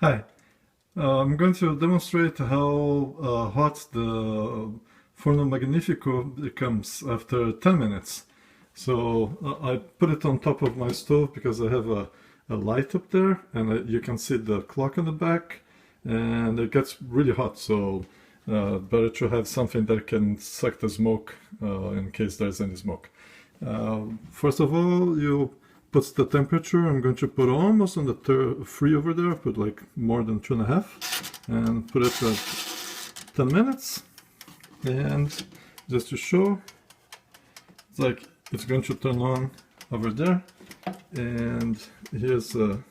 Hi, I'm going to demonstrate how hot the Forno Magnifico becomes after 10 minutes. So I put it on top of my stove because I have a light up there, and you can see the clock on the back, and it gets really hot, so better to have something that can suck the smoke in case there's any smoke. First of all, you put the temperature. I'm going to put almost on the 3 over there, put like more than 2.5, and put it at 10 minutes. And just to show, it's like it's going to turn on over there. And here's the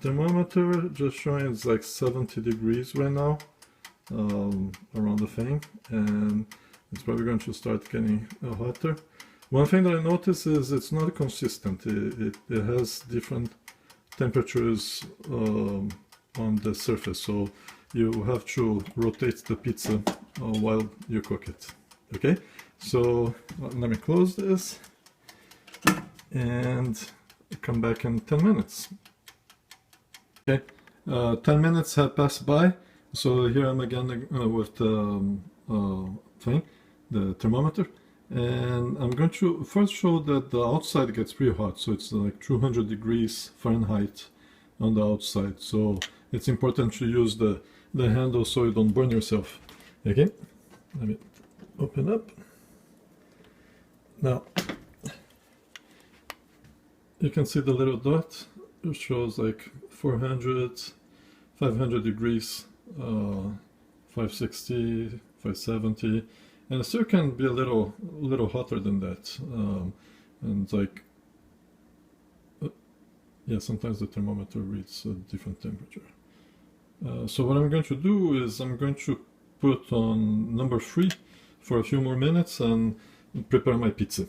thermometer, just showing it's like 70 degrees right now around the thing, and it's probably going to start getting hotter. One thing that I notice is it's not consistent. It has different temperatures on the surface, so you have to rotate the pizza while you cook it. Okay, so let me close this and come back in 10 minutes. Okay, 10 minutes have passed by, so here I'm again with the thing, the thermometer. And I'm going to first show that the outside gets pretty hot, so it's like 200 degrees Fahrenheit on the outside. So it's important to use the handle so you don't burn yourself. Okay, let me open up. Now you can see the little dot. It shows like 400, 500 degrees, 560, 570. And it still can be a little hotter than that, and like, yeah, sometimes the thermometer reads a different temperature. So what I'm going to do is I'm going to put on number 3 for a few more minutes and prepare my pizza.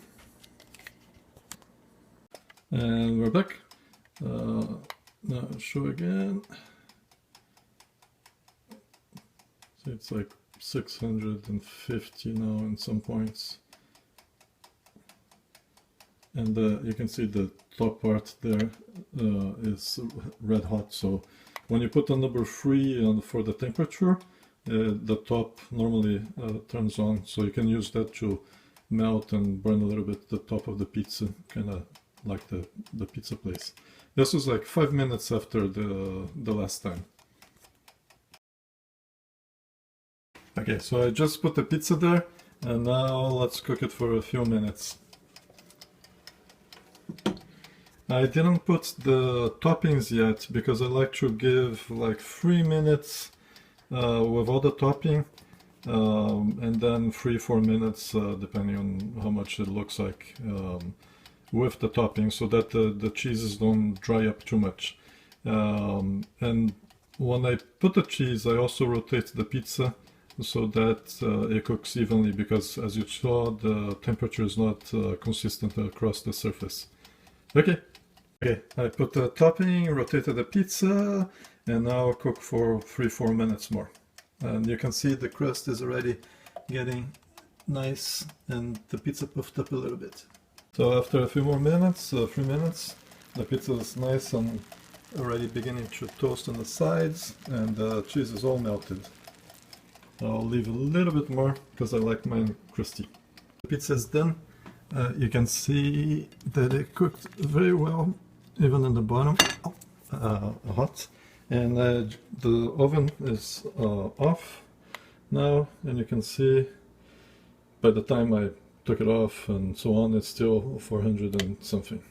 And we're back. Now I'll show again. So it's like 650 now in some points, and you can see the top part there is red hot. So when you put on number 3 for the temperature, the top normally turns on, so you can use that to melt and burn a little bit the top of the pizza, kind of like the pizza place. This was like 5 minutes after the last time. Okay, so I just put the pizza there, and now let's cook it for a few minutes. I didn't put the toppings yet because I like to give like 3 minutes with all the topping, and then 3-4 minutes depending on how much it looks like with the topping, so that the cheeses don't dry up too much. And when I put the cheese, I also rotate the pizza so that it cooks evenly, because as you saw, the temperature is not consistent across the surface. Okay, I put the topping, rotated the pizza, and now I'll cook for 3-4 minutes more. And you can see the crust is already getting nice and the pizza puffed up a little bit. So after a few more minutes, 3 minutes, the pizza is nice and already beginning to toast on the sides, and the cheese is all melted. I'll leave a little bit more because I like mine crusty. The pizza is done. You can see that it cooked very well, even in the bottom, hot. And the oven is off now, and you can see by the time I took it off and so on, it's still 400 and something.